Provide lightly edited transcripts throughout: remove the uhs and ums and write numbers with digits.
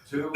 2.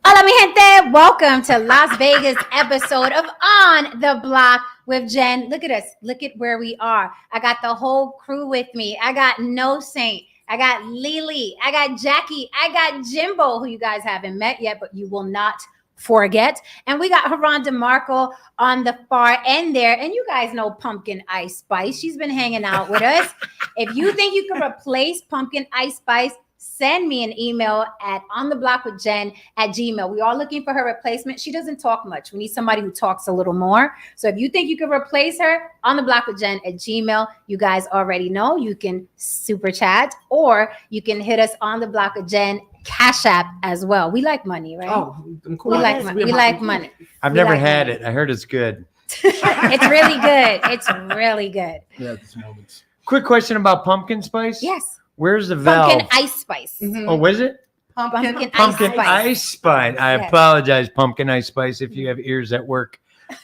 Hola, mi gente. Welcome to Las Vegas episode of On the Block with Jen. Look at us. Look at where we are. I got the whole crew with me. I got No Saint. I got Lily. I got Jackie. I got Jimbo, who you guys haven't met yet, but you will not forget. And we got Haran DeMarco on the far end there. And you guys know Pumpkin Ice Spice. She's been hanging out with us. If you think you can replace Pumpkin Ice Spice, send me an email at ontheblock@gmail. We are looking for her replacement. She doesn't talk much. We need somebody who talks a little more. So if you think you can replace her, ontheblock@gmail. You guys already know you can super chat, or you can hit us on the block of Jen Cash App as well. We like money, right? Oh, we like money. We like money. I've never had it. I heard it's good. It's really good. It's really good. Yeah, this moment. Quick question about pumpkin spice. Yes. Where's the valve? Pumpkin Ice Spice. Mhm. Oh, was it? Pumpkin Pumpkin Ice Spice. I Yes. apologize, Pumpkin Ice Spice, if you have ears at work.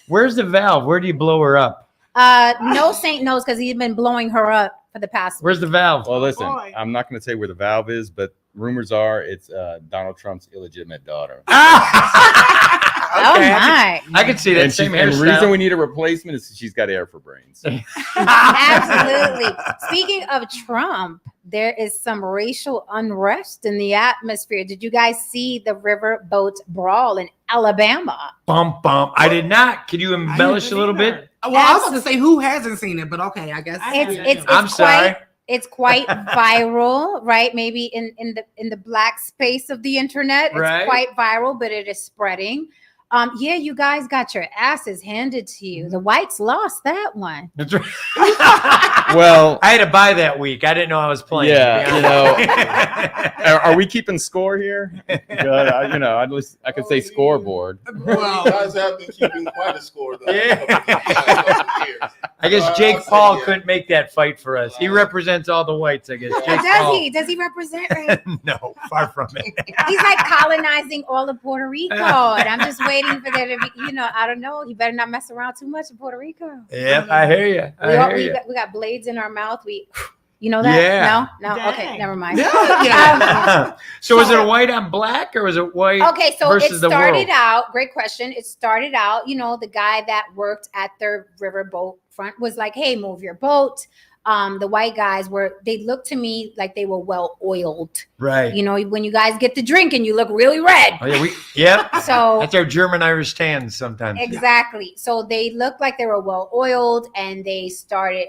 Where's the valve? Where do you blow her up? No Saint knows because he's been blowing her up for the past Where's the valve? Well, listen, Boy. I'm not going to say where the valve is, but rumors are it's Donald Trump's illegitimate daughter. Oh my. I can see that And, same and the hairstyle. reason we need a replacement is she's got air for brains. Absolutely. Speaking of Trump, there is some racial unrest in the atmosphere. Did you guys see the Riverboat Brawl in Alabama? Bump, bump. I did not. Can you embellish a little bit? Well, I was about to say who hasn't seen it, but okay, I guess. I'm sorry. It's quite viral, right? Maybe in the black space of the internet, it's Right. quite viral, but it is spreading. Yeah, you guys got your asses handed to you. The whites lost that one. That's right. Well, I had to buy that week. I didn't know I was playing. yeah, you know. are we keeping score here? I could say scoreboard. Well, You guys have been keeping quite a score, though. Yeah. Couple years. I guess Jake I'll say, Paul yeah. couldn't make that fight for us. He represents all the whites, I guess. Jake Does Paul. he? Does he represent? Right? No, far from it. He's like colonizing all of Puerto Rico, and I'm just waiting for there to be. I don't know. He better not mess around too much in Puerto Rico. Yep, I hear you. We got blades in our mouth. You know that? Yeah. No. Dang. Okay, never mind. yeah. So was it white on black or was it white? Okay, so it versus the started world? out. Great question. It started out. The guy that worked at the riverboat front was like, "Hey, move your boat." The white guys they looked to me like they were well oiled. Right. When you guys get to drinking, you look really red. Oh, yeah, yep. So That's our German Irish tans sometimes. exactly. So they looked like they were well oiled, and it started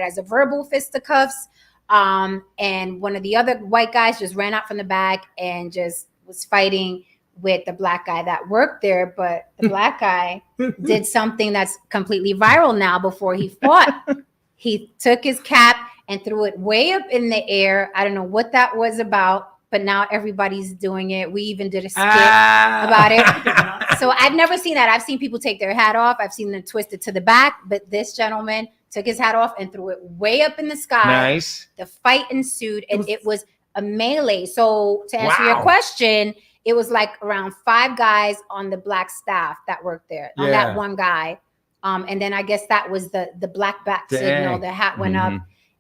as a verbal fisticuffs. And one of the other white guys just ran out from the back and just was fighting with the black guy that worked there. But the black guy did something that's completely viral now. Before he fought, he took his cap and threw it way up in the air. I don't know what that was about, but now everybody's doing it. We even did a skit about it. So I've never seen that. I've seen people take their hat off. I've seen them twist it to the back, but this gentleman took his hat off and threw it way up in the sky. Nice. The fight ensued, and it was a melee. So to answer your Wow. question, it was like around 5 guys on the black staff that worked there. On Yeah. that one guy. And then I guess that was the black bat signal. Dang. The hat went up.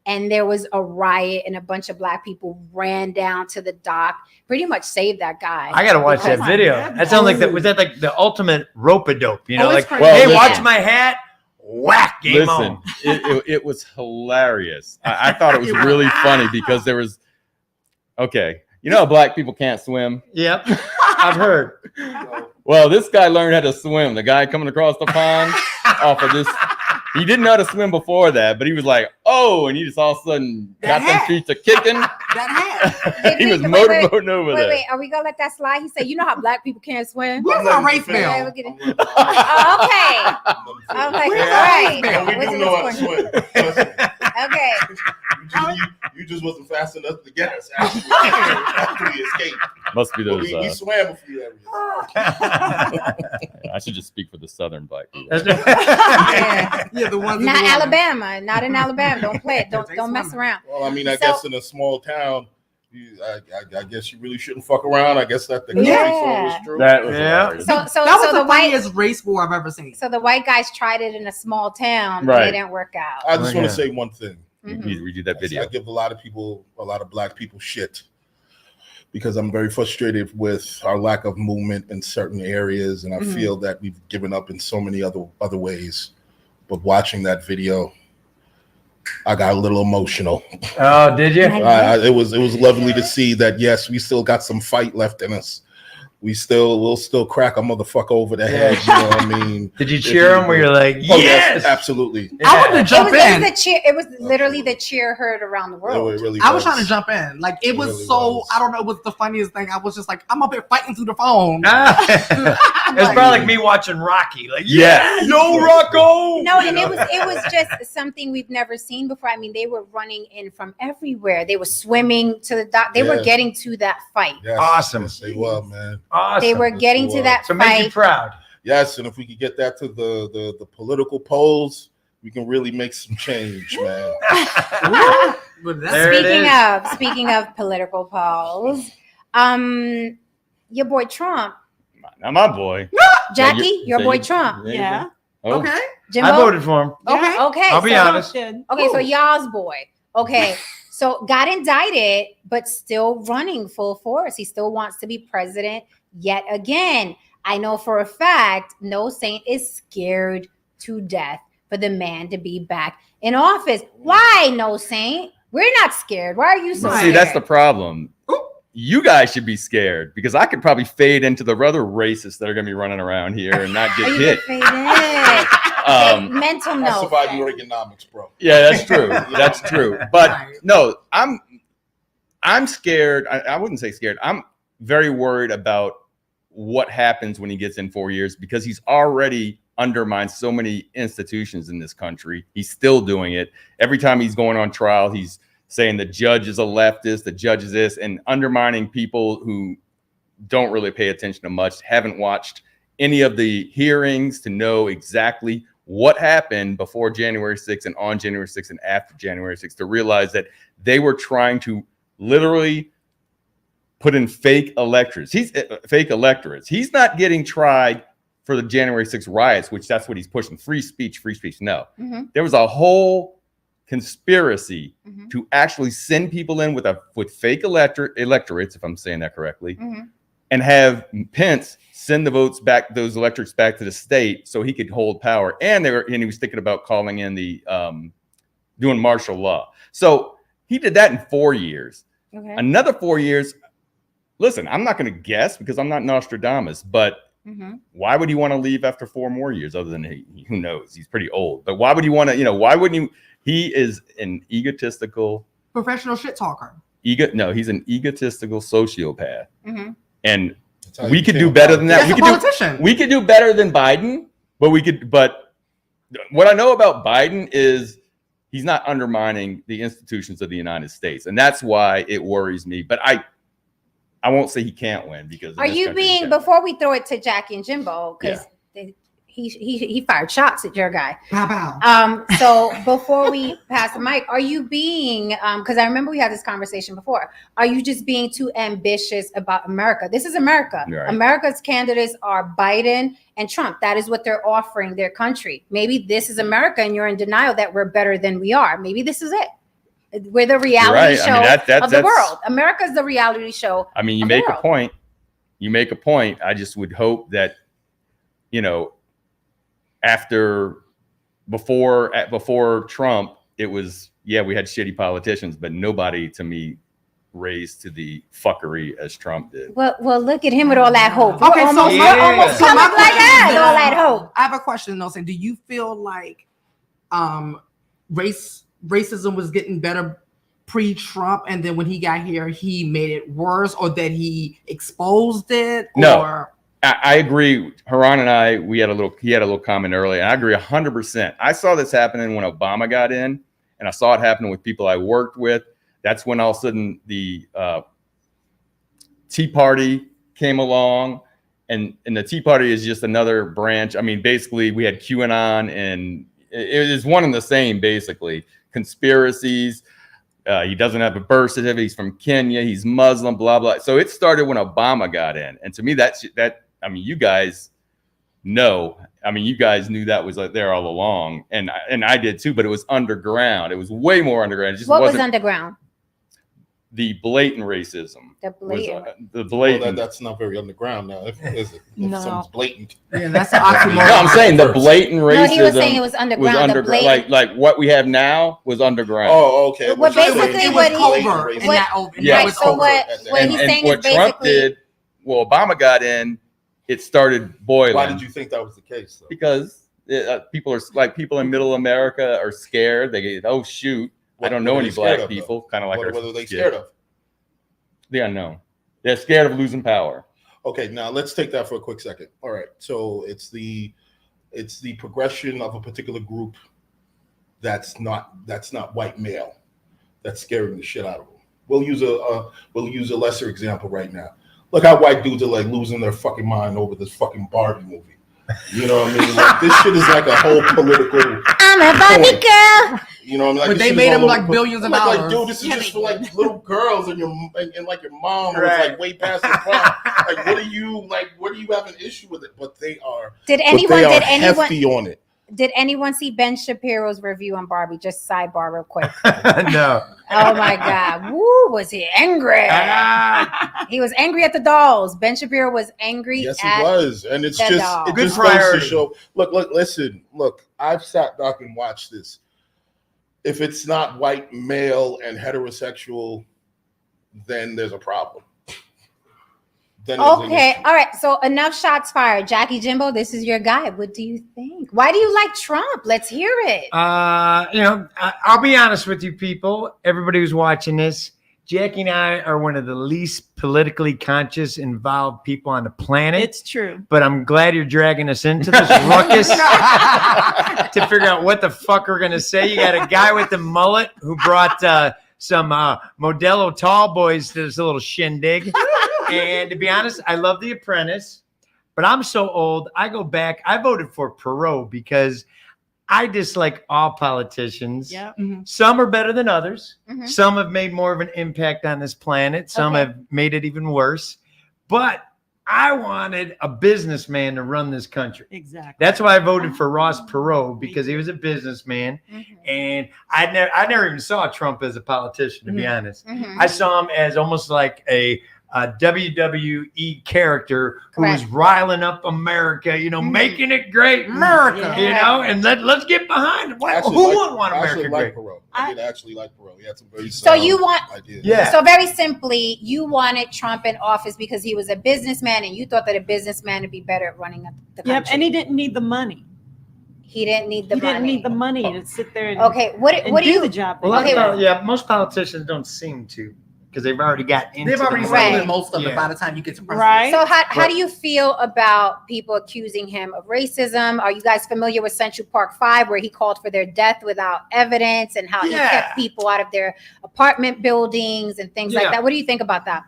And there was a riot, and a bunch of black people ran down to the dock, pretty much saved that guy. I gotta watch that Because- video. God. That sounds like was that like the ultimate rope-a-dope? Oh, it's Like, crazy. hey, Well, watch listen. my hat. Whack, game Listen, on. it was hilarious. I thought it was really funny because there was, how black people can't swim? Yep, I've heard. Well, this guy learned how to swim. The guy coming across the pond off of this. He didn't know how to swim before that, but he was like, oh, and he just all of a sudden got them feet to kicking. That hat. He was Wait, motorboating over there. Wait, are we gonna let that slide? He said, how black people can't swim? Where's our race Yeah, bell? look at it. Oh, okay. I'm like, all Where's right. Yeah, we What's do in know how to this one? swim. Trust me. Okay. You just wasn't fast enough to get us after we escaped. Must be But those. we swam a few areas. I should just speak for the Southern black people. Yeah. Yeah, the ones. in Not the water. Alabama. Not in Alabama. Don't play it. They Don't mess swim. around. Well, I mean, I So- guess in a small town, I guess you really shouldn't fuck around. I guess that the country Yeah. song was true. That was Yeah. hilarious. So That was the the white funniest race war I've ever seen. so the white guys tried it in a small town, Right. but it didn't work out. I just want Okay. to say one thing. Mhm. We do that video. I give a lot of black people shit. because I'm very frustrated with our lack of movement in certain areas, and I feel that we've given up in so many other ways. But watching that video, I got a little emotional. Oh, did you? It was lovely to see that. Yes, we still got some fight left in us. We'll still crack a motherfucker over the head. You know what I mean? Did you cheer him? Where you're like, Oh, yes, absolutely. I wanted to jump in. The cheer. It was literally the cheer heard around the world. It really I was trying to jump in. Like it was really so. was. I don't know. It was the funniest thing. I was just like, I'm up here fighting through the phone. It's probably like me watching Rocky. Like, Yeah. yo, Rocco. No, and it was just something we've never seen before. I mean, they were running in from everywhere. They were swimming to the dock. They were getting to that fight. Yes, Awesome. yes, they were, man. Awesome. They were getting to that So make you fight. proud. Yes, and if we could get that to the political polls, we can really make some change, man. But that's There it Speaking of political polls, your boy Trump, Not my boy. Jackie, your so boy you- Trump, there you Yeah. go. Oh. okay. Jimbo. I voted for him. Okay. Okay, I'll be so- honest. Okay, so y'all's boy. Okay, so got indicted, but still running full force. He still wants to be president yet again. I know for a fact, No Saint is scared to death for the man to be back in office. Why, No Saint? We're not scared. Why are you so Right. See, scared? that's the problem. You guys should be scared because I could probably fade into the other racists that are going to be running around here and not Are get you hit. defeated? Mental I note. survived Reaganomics, bro. Yeah, that's true. That's true. But Right. no, I'm scared. I wouldn't say scared. I'm very worried about what happens when he gets in 4 years because he's already undermined so many institutions in this country. He's still doing it. Every time he's going on trial, he's saying the judge is a leftist, the judge is this, and undermining people who don't really pay attention to much, haven't watched any of the hearings to know exactly what happened before January 6th and on January 6th and after January 6th to realize that they were trying to literally put in fake electorates. He's not getting tried for the January 6th riots, which that's what he's pushing. Free speech. No. Mhm. There was a whole conspiracy Mhm. to actually send people in with fake electorates, if I'm saying that correctly, Mhm. and have Pence send the votes back, those electorates back to the state, so he could hold power. And he was thinking about calling in the doing martial law. So he did that in 4 years. Okay. Another 4 years. Listen, I'm not going to guess because I'm not Nostradamus, but Mhm. why would he want to leave after 4 more years? Other than who knows? He's pretty old. But why would he want to? Why wouldn't he? He is an egotistical. Professional shit talker. He's an egotistical sociopath, Mhm. and That's how we you could feel do better about than it. that. That's a politician. We could do better than Biden, but what I know about Biden is he's not undermining the institutions of the United States, and that's why it worries me. But I won't say he can't win because Are you being before we throw it to Jackie and Jimbo because he fired shots at your guy. Pow, pow. So before we pass the mic, are you being because I remember we had this conversation before. Are you just being too ambitious about America? This is America. Right. America's candidates are Biden and Trump. That is what they're offering their country. Maybe this is America and you're in denial that we're better than we are. Maybe this is it. We're the reality show of the world. America's the reality show. I mean, you of the make a world. point. You make a point. I just would hope that, before Trump, it was, we had shitty politicians, but nobody to me raised to the fuckery as Trump did. Well, weok at him with all that hope. Okay, We're so almost, yeah. we're almost So coming my like question that. is, All that hope. I have a question, though. Do you feel like racism was getting better pre-Trump, and then when he got here, he made it worse, or that he exposed it? No. Or I agree. Haran and I, he had a little comment earlier, and I agree 100%. I saw this happening when Obama got in, and I saw it happening with people I worked with. That's when all of a sudden the Tea Party came along, and the Tea Party is just another branch. I mean, basically, we had QAnon, and it is one and the same, basically. Conspiracies. He doesn't have a birth certificate. He's from Kenya. He's Muslim, blah, blah. So it started when Obama got in. And to me, you guys know. I mean, you guys knew that was there all along. And I did too, but it was underground. It was way more underground. It just What was wasn't underground? the blatant racism. The blatant. The Well, blatant. that's not very underground now, is it? If No. something's blatant. Yeah, that's an oxymoron. No, I'm saying the blatant racism. No, he was saying it was underground. The blatant. like what we have now was underground. Oh, okay. Well, What you're basically saying what is he- blatant Covert, racism. and not open. Yeah. Right. It was So covert. what he's saying is what Trump basically. did, well, Obama got in, it started boiling. Why did you think that was the case, though? Because people are like people in Middle America are scared. They get, oh shoot, I don't know What are any they scared black of, though? people. Kind of like What our are they kid. scared of? The unknown. They're scared of losing power. Okay, now let's take that for a quick second. All right, so it's the progression of a particular group that's not white male that's scaring the shit out of them. We'll use a lesser example right now. Look how white dudes are like losing their fucking mind over this fucking Barbie movie. You know what I mean? Like, this shit is like a whole political. I'm a Barbie girl. You know what I mean? Like, But this they shit is made all them over- like billions of like, dollars. dude, this is just for like little girls and like your mom was Right. like way past their prime. Like, what do you have an issue with it? But they are. Did But anyone? they are Did anyone? hefty on it. Did anyone see Ben Shapiro's review on Barbie? Just sidebar real quick. No. Oh my God. Woo, was he angry? Ah, He was angry at the dolls. Ben Shapiro was angry Yes, he at was, and it's the just dog. it Good just goes to priority. show. Look. I've sat back and watched this. If it's not white male and heterosexual, then there's a problem. Then there's an Okay, issue. all right. So enough shots fired. Jackie Jimbo, this is your guy. What do you think? Why do you like Trump? Let's hear it. I'll be honest with you, people. Everybody who's watching this, Jackie and I are one of the least politically conscious, involved people on the planet. It's true. But I'm glad you're dragging us into this ruckus to figure out what the fuck we're gonna say. You got a guy with the mullet who brought some Modelo tall boys to this little shindig. And to be honest, I love The Apprentice, but I'm so old. I go back. I voted for Perot because I dislike all politicians. Yeah. Some are better than others. Mhm. Some have made more of an impact on this planet. Some Okay. have made it even worse. But I wanted a businessman to run this country. Exactly. That's why I voted for Ross Perot, because he was a businessman. Mhm. And I never even saw Trump as a politician, to be honest. Mhm. I saw him as almost like a WWE character who was Correct. riling up America, making it great, America. and let's get behind it. I actually Who like- wouldn't want I actually America like great? Perot. I did actually like Perot. He had some very So you want- ideas. Yeah. So very simply, you wanted Trump in office because he was a businessman, and you thought that a businessman would be better at running the country. Yep. And he didn't need the money. He didn't need the He money. didn't need the money to sit there and, Okay, what and do do you? the job. Well, that he Okay. did. most politicians don't seem to, because they've already got into They've already the Right. stolen most of Yeah. it by the time you get to president. Right. So how Right. do you feel about people accusing him of racism? Are you guys familiar with Central Park 5, where he called for their death without evidence, and how he Yeah. kept people out of their apartment buildings and things like Yeah. that? What do you think about that?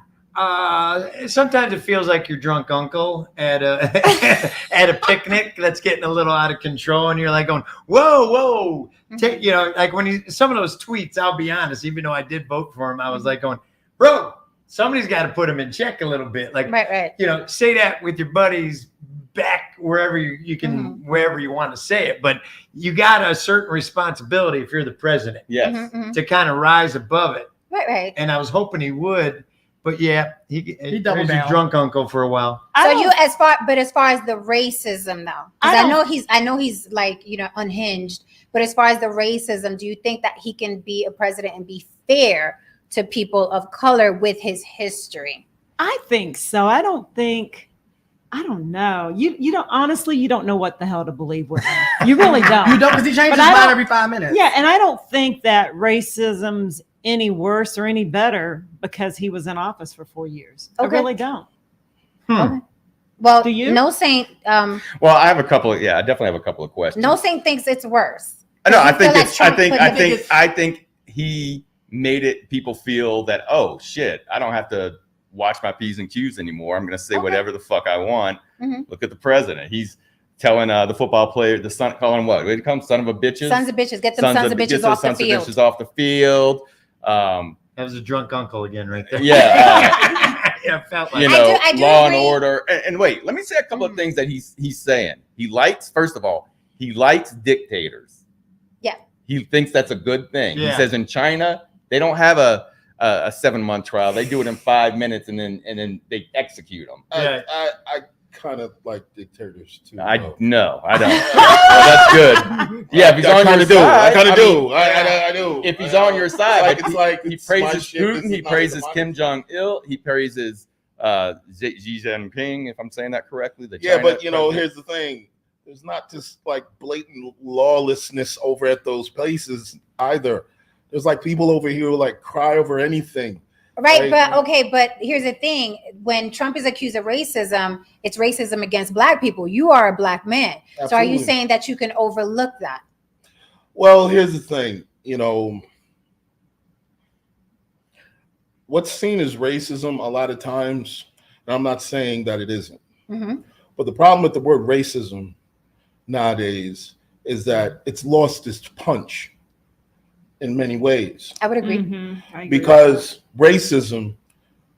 Sometimes it feels like your drunk uncle at a at a picnic that's getting a little out of control, and you're like going, "Whoa!" Take, like when some of those tweets. I'll be honest, even though I did vote for him, I was like going, "Bro, somebody's got to put him in check a little bit." Like, Right. say that with your buddies back wherever you can, wherever you want to say it, but you got a certain responsibility if you're the president Yes. Mhm. to kind of rise above it. Right. And I was hoping he would. But yeah, he doubled was a down. drunk uncle for a while. I So don't- you, as far as the racism though, because I I know he's like, unhinged, but as far as the racism, do you think that he can be a president and be fair to people of color with his history? I think so. I don't know. You don't honestly, you don't know what the hell to believe with him. You really don't. You don't, because he changes But his I mind don't- every 5 minutes. Yeah, and I don't think that racism's any worse or any better because he was in office for 4 years. Okay. I really don't. Well, Do you? No Saint, Well, I have a couple. I definitely have a couple of questions. No Saint thinks it's worse. No, I You feel think like it's. Trump put him- I think he made it. People feel that, oh shit, I don't have to watch my P's and Q's anymore. I'm going to say Okay. whatever the fuck I want. Mhm. Look at the president. He's telling the football player, the son, calling him what? What did he call him? Son of a bitches. Sons of bitches, get them sons of get bitches the off the sons of field. bitches off the field. That was a drunk uncle again, right there. Yeah, Yeah, it felt like you I know, do law agree. and order. And wait, let me say a couple of Mhm. things that he's saying. He likes, first of all, he likes dictators. Yeah. He thinks that's a good thing. Yeah. He says in China, they don't have a a 7-month trial. They do it in 5 minutes and then they execute them. Yeah. I kind of like dictators too. I though. no, I don't. Well, that's good. Yeah, if he's on your side, I kind of do. mean, I do. if he's on your side, Like, but it's like he it's my praises shit, Putin, this he is not praises the Kim Jong-il, he praises Xi Jinping, if I'm saying that correctly. The Yeah, China but you know, president. here's the thing: there's not just like blatant lawlessness over at those places either. There's like people over here who like cry over anything. Right, Like- but here's the thing: when Trump is accused of racism, it's racism against Black people. You are a Black man, so are you Absolutely. saying that you can overlook that? Well, here's the thing, you know, what's seen as racism a lot of times, and I'm not saying that it isn't, Hmm. but the problem with the word racism nowadays is that it's lost its punch in many ways. I would agree. Mhm, I agree. Because racism,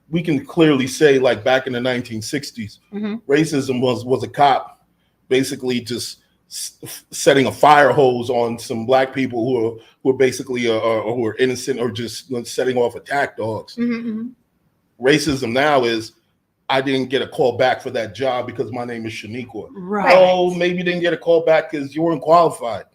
we can clearly say, like back in the 1960s, Mhm. racism was a cop basically just setting a fire hose on some Black people who are basically who are innocent or just setting off attack dogs. Mhm. Racism now is, I didn't get a call back for that job because my name is Shaniqua. Right. Oh, maybe you didn't get a call back because you weren't qualified.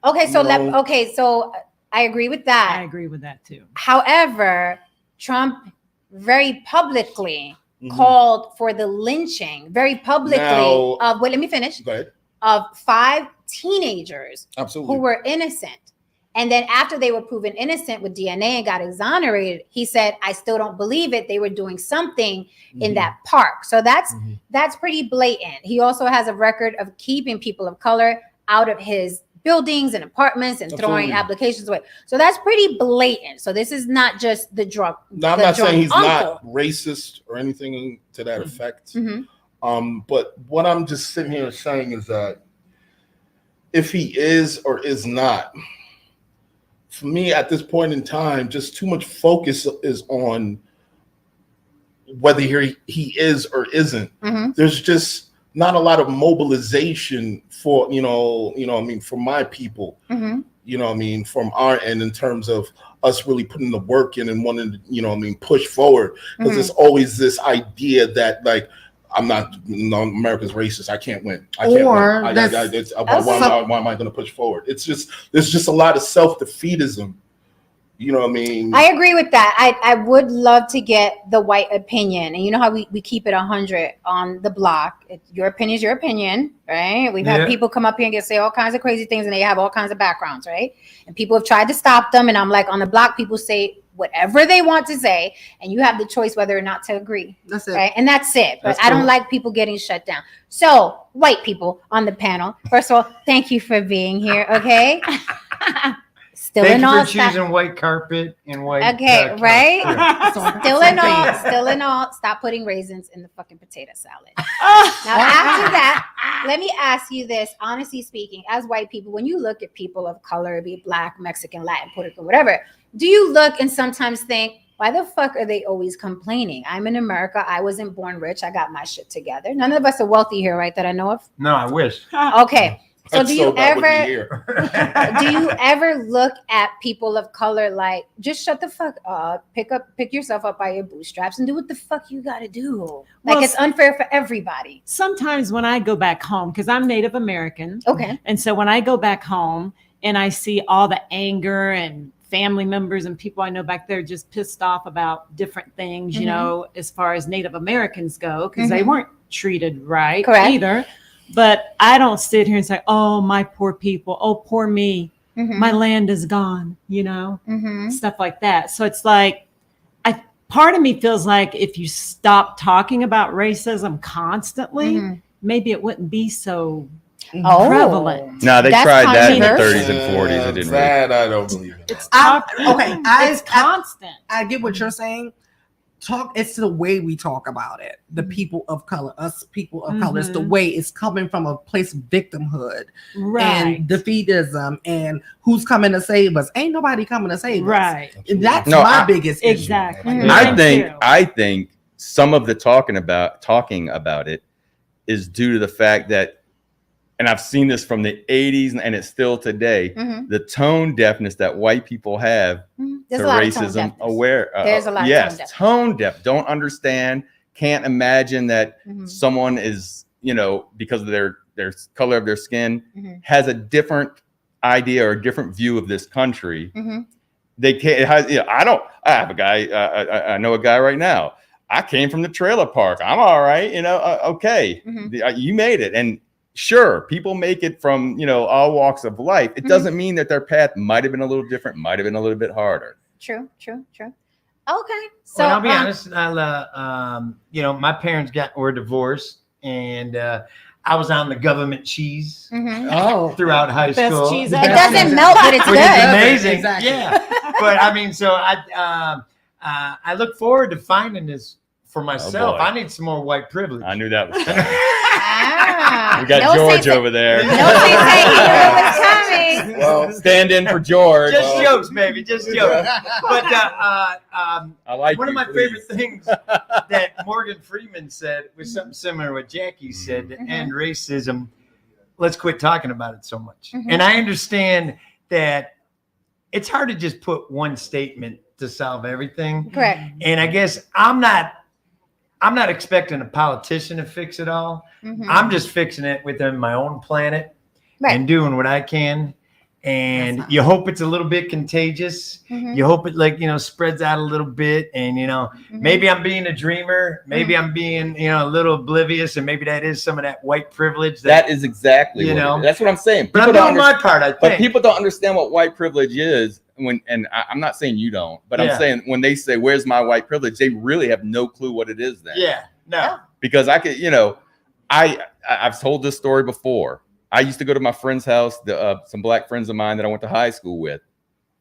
Okay, so No. so I agree with that. I agree with that too. However, Trump very publicly Mhm. called for the lynching, very publicly Now- of, wait, let me finish, Go ahead. of 5 teenagers Absolutely. who were innocent. And then after they were proven innocent with DNA and got exonerated, he said, I still don't believe it. They were doing something in Mhm. that park. So that's Mhm. that's pretty blatant. He also has a record of keeping people of color out of his buildings and apartments and throwing Absolutely. applications away. So that's pretty blatant. So this is not just the drug. Now, I'm the not saying drunk he's uncle. not racist or anything to that effect. Mhm. But what I'm just sitting here saying is that if he is or is not, for me at this point in time, just too much focus is on whether he is or isn't. Mhm. There's just not a lot of mobilization for, I mean, for my people, Mhm. I mean, from our end in terms of us really putting the work in and wanting to, push forward. Because Mhm. there's always this idea that like, America's racist. I can't win. I can't Or win. that's- Why am I going to push forward? It's just, there's just a lot of self-defeatism. You know what I mean? I agree with that. I would love to get the white opinion. And you know how we keep it 100 on the block. Your opinion is your opinion, right? We've had Yeah. people come up here and say all kinds of crazy things and they have all kinds of backgrounds, right? And people have tried to stop them. And I'm like, on the block, people say whatever they want to say. And you have the choice whether or not to agree, That's it. right? And that's it. But That's I don't cool. like people getting shut down. So, white people on the panel, first of all, thank you for being here, okay? Still Thank in you all for stop- choosing white carpet and white. Okay, right? Yeah. Still in all, stop putting raisins in the fucking potato salad. Now, after that, let me ask you this, honestly speaking, as white people, when you look at people of color, be it Black, Mexican, Latin, Puerto Rican, whatever, do you look and sometimes think, why the fuck are they always complaining? I'm in America. I wasn't born rich. I got my shit together. None of us are wealthy here, right? That I know of. No, I wish. Okay. So That's do you not what ever hear. do you ever look at people of color like, just shut the fuck up, pick yourself up by your bootstraps and do what the fuck you gotta do? Like, Well, it's unfair for everybody. Sometimes when I go back home, because I'm Native American, Okay. and so when I go back home and I see all the anger and family members and people I know back there just pissed off about different things, Mhm. you know, as far as Native Americans go, because they Mhm. weren't treated right Correct. either. But I don't sit here and say, oh, my poor people, oh, poor me, Mhm. my land is gone, you know, Mhm. stuff like that. So it's like, part of me feels like if you stop talking about racism constantly, Mhm. maybe it wouldn't be so Oh. prevalent. No, they That's tried that in the controversial. 30s and 40s. It didn't work. That I don't believe in. It's Okay, it's constant. I get what you're saying. It's the way we talk about it. The people of color, us people of color, it's the Mhm. way it's coming from a place of victimhood Right. and defeatism and who's coming to save us. Ain't nobody coming to save us. Right. And that's No, my I- biggest issue. Exactly. Mhm. I Mine think too. I think some of the talking about it is due to the fact that and I've seen this from the 80s and it's still today, the tone deafness that white people have There's to a lot of tone racism deafness. aware. There's a lot of yes, tone deaf. Don't understand, can't imagine that someone is, you know, because of their color of their skin, has a different idea or a different view of this country. They can't. I have a guy. I know a guy right now. I came from the trailer park. I'm all right. You know. Okay. You made it. And sure, people make it from, you know, all walks of life. It doesn't mean that their path might have been a little different. Might have been a little bit harder. True. Okay. So Well, I'll be honest. You know, my parents were divorced, and I was on the government cheese throughout high Best school. cheese it ever. doesn't melt, but it's Which is good. amazing. Exactly. Yeah. But I mean, so I look forward to finding this for myself. boy. I need some more white privilege. I knew that was coming. Ah, We got no George sense- over there. No sense saying you knew it was coming. Well, Stand in for George. Just jokes, baby. Just jokes. But I like one of you, my please. favorite things that Morgan Freeman said was something similar to what Jackie said to end racism. Let's quit talking about it so much. And I understand that it's hard to just put one statement to solve everything. Correct. And I guess I'm not expecting a politician to fix it all. I'm just fixing it within my own planet and doing what I can. And you hope it's a little bit contagious. You hope it, like, you know, spreads out a little bit. And, you know, maybe I'm being a dreamer. Maybe I'm being, you know, a little oblivious. And maybe that is some of that white privilege. That is exactly You what know? it is. That's what I'm saying. But I'm doing my part, I think. But people don't understand what white privilege is. I'm not saying you don't, but I'm saying when they say, "Where's my white privilege?" they really have no clue what it is then. Yeah, no. Because I could, you know, I've told this story before. I used to go to my friend's house, some black friends of mine that I went to high school with.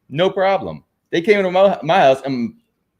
No problem. They came to my house, and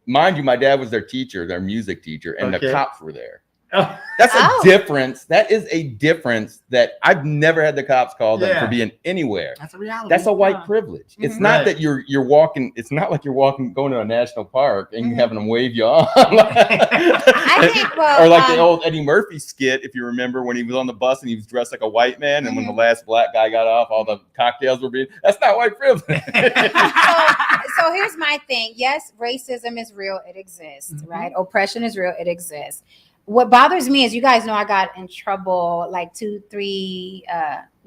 mind you, my dad was their teacher, their music teacher, and the cops were there. That's a difference. That is a difference that I've never had the cops call them for being anywhere. That's a reality. That's a white privilege. It's not that you're walking. It's not like you're walking, going to a national park and having them wave you on. I think, well, or like the old Eddie Murphy skit, if you remember, when he was on the bus and he was dressed like a white man, and when the last black guy got off, all the cocktails were being. That's not white privilege. so here's my thing. Yes, racism is real. It exists, right? Oppression is real. It exists. What bothers me is, you guys know I got in trouble like 2-3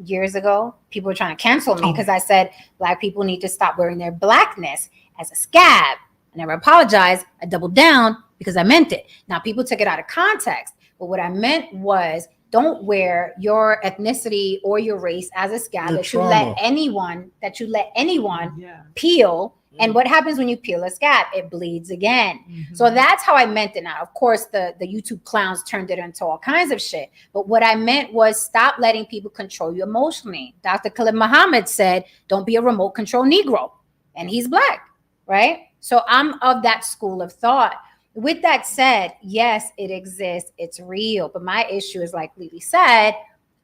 years ago. People were trying to cancel me because I said black people need to stop wearing their blackness as a scab. I never apologized. I doubled down because I meant it. Now people took it out of context, but what I meant was, don't wear your ethnicity or your race as a scab that you let anyone peel. And what happens when you peel a scab? It bleeds again. So that's how I meant it. Now, of course, the YouTube clowns turned it into all kinds of shit. But what I meant was, stop letting people control you emotionally. Dr. Khalid Muhammad said, don't be a remote control Negro. And he's black, right? So I'm of that school of thought. With that said, yes, it exists. It's real. But my issue is, like Lily said,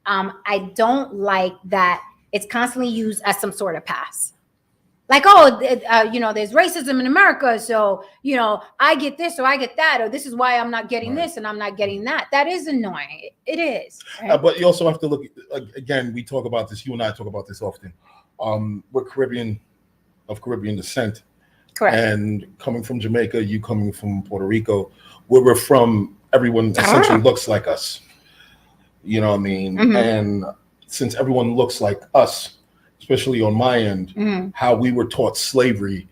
I don't like that it's constantly used as some sort of pass. Like, you know, there's racism in America, so, you know, I get this or I get that, or this is why I'm not getting this and I'm not getting that. That is annoying. It is. Right? But you also have to look, again, we talk about this, you and I talk about this often. We're of Caribbean descent. Correct. And coming from Jamaica, you coming from Puerto Rico, where we're from, everyone essentially looks like us. You know what I mean? And since everyone looks like us, especially on my end, how we were taught slavery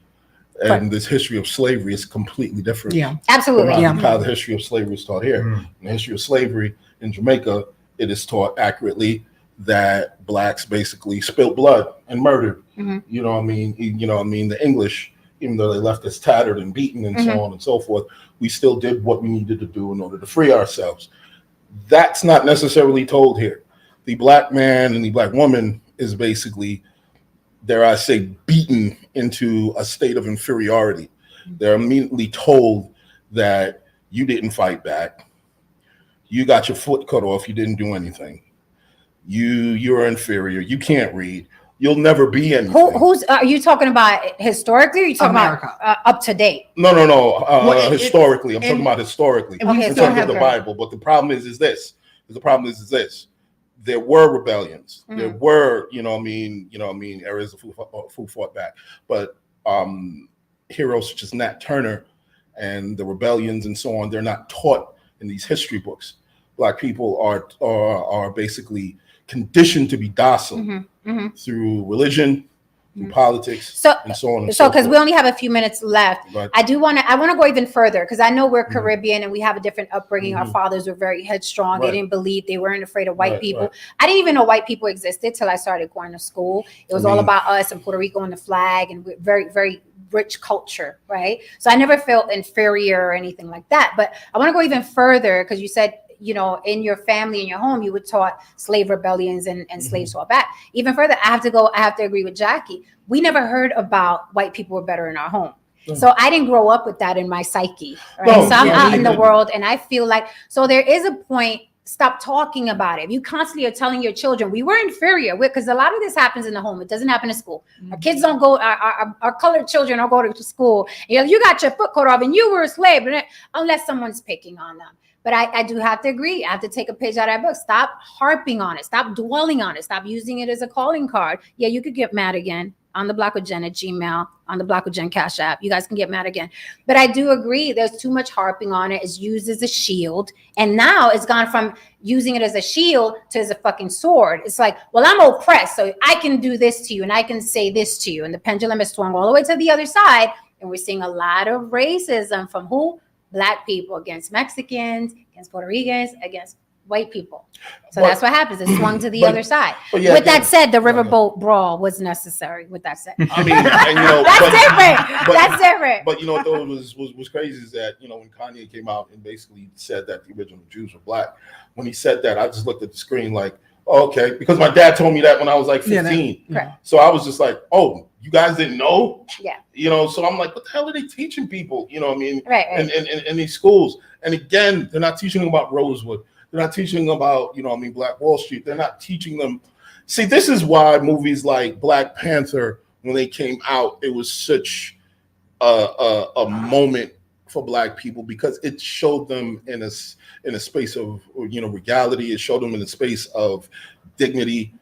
and this history of slavery is completely different. Yeah, absolutely. From how the history of slavery is taught here. In the history of slavery in Jamaica, it is taught accurately that blacks basically spilled blood and murdered. You know what I mean? You know what I mean? The English, even though they left us tattered and beaten and so on and so forth, we still did what we needed to do in order to free ourselves. That's not necessarily told here. The black man and the black woman is basically, dare I say, beaten into a state of inferiority. They're immediately told that you didn't fight back. You got your foot cut off. You didn't do anything. You're inferior. You can't read. You'll never be anything. Who's are you talking about historically? Or are you talking America. about up to date? No. Well, historically. I'm talking about historically and we in still terms have of the the- Bible. But the problem is this. The problem is this. there were rebellions. Mhm. There were, areas of who fought back. But heroes such as Nat Turner and the rebellions and so on, they're not taught in these history books. Black people are basically conditioned to be docile through religion, through politics, and so on and so because forth. we only have a few minutes left, But I want to go even further because I know we're Caribbean and we have a different upbringing. Our fathers were very headstrong. Right. They didn't believe, they weren't afraid of white Right, people. right. I didn't even know white people existed till I started going to school. It was all about us and Puerto Rico and the flag and very, very rich culture, right? So I never felt inferior or anything like that. But I want to go even further because you said, in your family, in your home, you were taught slave rebellions and slaves fought back. Even further, I have to agree with Jackie. We never heard about white people were better in our home. So I didn't grow up with that in my psyche, right? No, so I'm yeah, out me in the neither. world and I feel like, so there is a point, stop talking about it. If you constantly are telling your children, we were inferior, because a lot of this happens in the home. It doesn't happen in school. Our kids don't go, our colored children don't go to school. You got your foot cut off and you were a slave, unless someone's picking on them. But I do have to agree. I have to take a page out of that book. Stop harping on it. Stop dwelling on it. Stop using it as a calling card. Yeah, you could get mad again on the Block with Jen at Gmail, on the Block with Jen Cash App. You guys can get mad again. But I do agree. There's too much harping on it. It's used as a shield. And now it's gone from using it as a shield to as a fucking sword. It's like, well, I'm oppressed, so I can do this to you and I can say this to you. And the pendulum is swung all the way to the other side. And we're seeing a lot of racism from who? Black people against Mexicans, against Puerto Ricans, against white people. So that's what happens. It swung to the other side. Yeah, with that said, the Riverboat Brawl was necessary. With that said, I mean, that's different. But what though was crazy is that when Kanye came out and basically said that the original Jews were black, when he said that, I just looked at the screen like, oh, okay, because my dad told me that when I was like 15. Correct. So I was just like, oh, you guys didn't know? Yeah. So I'm like, what the hell are they teaching people? Right. In these schools. And again, they're not teaching them about Rosewood. They're not teaching them about, Black Wall Street. They're not teaching them. See, this is why movies like Black Panther, when they came out, it was such a moment for Black people, because it showed them in a space of regality. It showed them in a space of dignity,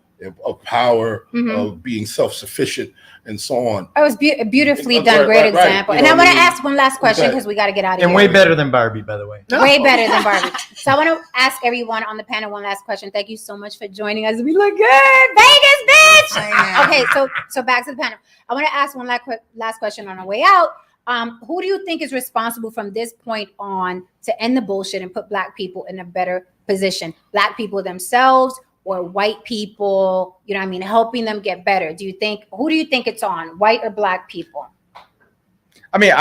of power, of being self-sufficient, and so on. It was beautifully done. Great example. And I want to ask one last question because we got to get out of here. And way better than Barbie, by the way. Way better than Barbie. So I want to ask everyone on the panel one last question. Thank you so much for joining us. We look good. Vegas, bitch. Okay, so back to the panel. I want to ask one last question on our way out. Who do you think is responsible from this point on to end the bullshit and put Black people in a better position? Black people themselves or white people, helping them get better? Who do you think it's on, white or Black people? I mean,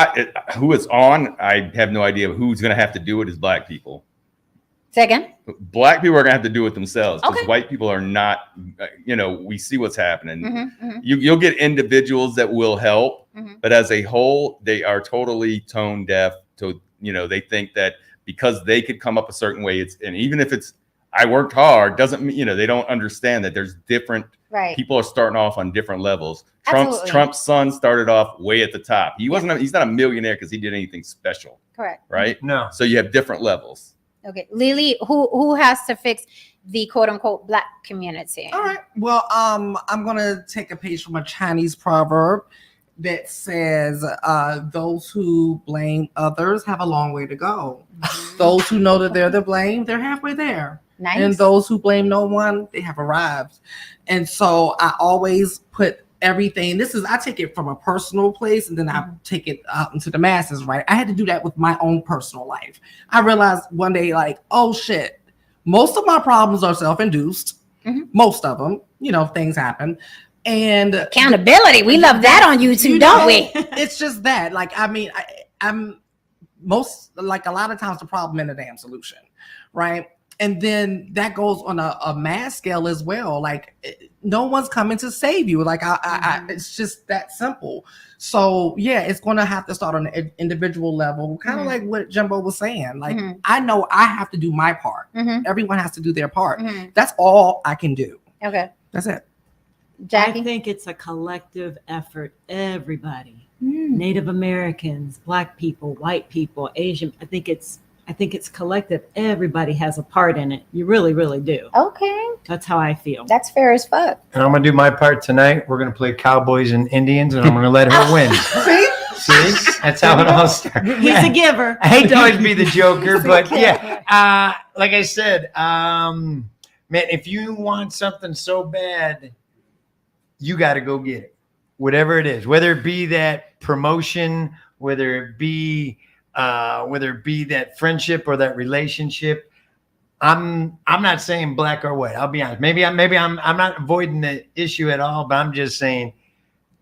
who it's on, I have no idea. Who's going to have to do it is Black people. Say again? Black people are going to have to do it themselves, because Okay. white people are not, we see what's happening. You'll get individuals that will help, but as a whole, they are totally tone deaf to, they think that because they could come up a certain way, and even if it's, I worked hard, doesn't mean, they don't understand that there's different, Right. people are starting off on different levels. Absolutely. Trump's son started off way at the top. He's not a millionaire because he did anything special, Correct. right? No. So you have different levels. Okay. Lily, who has to fix the quote unquote Black community? All right. Well, I'm gonna take a page from a Chinese proverb that says, those who blame others have a long way to go. Those who know that they're to blame, they're halfway there. Nice. And those who blame no one, they have arrived. And so I always put everything, I take it from a personal place and then I take it out into the masses, right? I had to do that with my own personal life. I realized one day, like, oh shit, most of my problems are self-induced. Most of them, things happen. And accountability. We love that on YouTube, don't we? It's just that, like, I mean, I'm a lot of times the problem in the damn solution, right? And then that goes on a mass scale as well. Like, no one's coming to save you. Like, it's just that simple. So yeah, it's going to have to start on an individual level, kind of like what Jumbo was saying. Like, I know I have to do my part. Everyone has to do their part. That's all I can do. Okay. That's it. Jackie? I think it's a collective effort. Everybody, Native Americans, Black people, white people, Asian. I think it's I think it's collective. Everybody has a part in it. You really, really do. Okay, That's how I feel. that's fair as fuck. And I'm gonna do my part tonight. We're gonna play Cowboys and Indians, and I'm gonna let her win. See, that's how it all starts. He's a giver. I hate to always be the joker, but yeah, like I said, man, if you want something so bad, you got to go get it, whatever it is, whether it be that promotion, whether it be that friendship or that relationship. I'm not saying black or white. I'll be honest. Maybe I'm not avoiding the issue at all, but I'm just saying,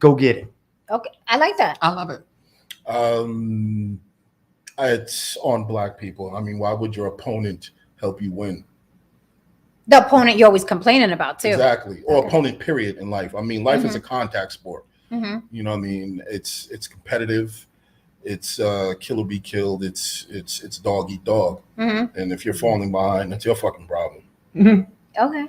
go get it. Okay, I like that. I love it. It's on black people. I mean, why would your opponent help you win? The opponent you're always complaining about too. Exactly. Or Okay. opponent, period, in life. I mean, life is a contact sport. Mm-hmm. You know what I mean? It's competitive. It's kill or be killed. It's dog eat dog. Mm-hmm. And if you're falling behind, that's your fucking problem. Okay.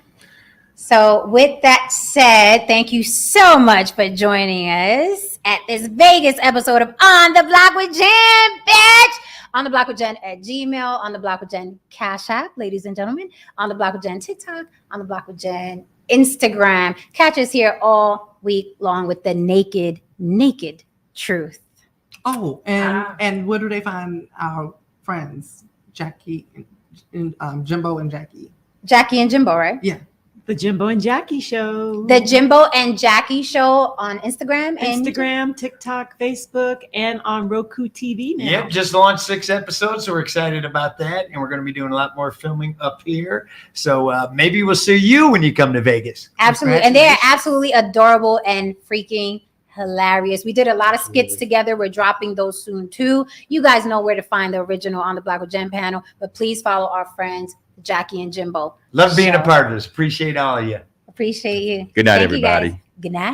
So with that said, thank you so much for joining us at this Vegas episode of On the Block with Jen, bitch. On the Block with Jen at Gmail, On the Block with Jen Cash App, ladies and gentlemen. On the Block with Jen TikTok, On the Block with Jen Instagram. Catch us here all week long with the naked truth. Oh, and where do they find our friends, Jackie and Jimbo and Jackie? Jackie and Jimbo, right? Yeah. The Jimbo and Jackie Show. The Jimbo and Jackie Show on Instagram and Instagram, TikTok, Facebook, and on Roku TV now. Yep, just launched 6 episodes, so we're excited about that, and we're going to be doing a lot more filming up here. So maybe we'll see you when you come to Vegas. Absolutely. And they are absolutely adorable and freaking hilarious. We did a lot of skits together. We're dropping those soon too. You guys know where to find the original On the Block with Jen panel, but please follow our friends, Jackie and Jimbo. Love being a Show. part of this. Appreciate all of you. Appreciate you. Good night, Thank you, guys. everybody. Good night.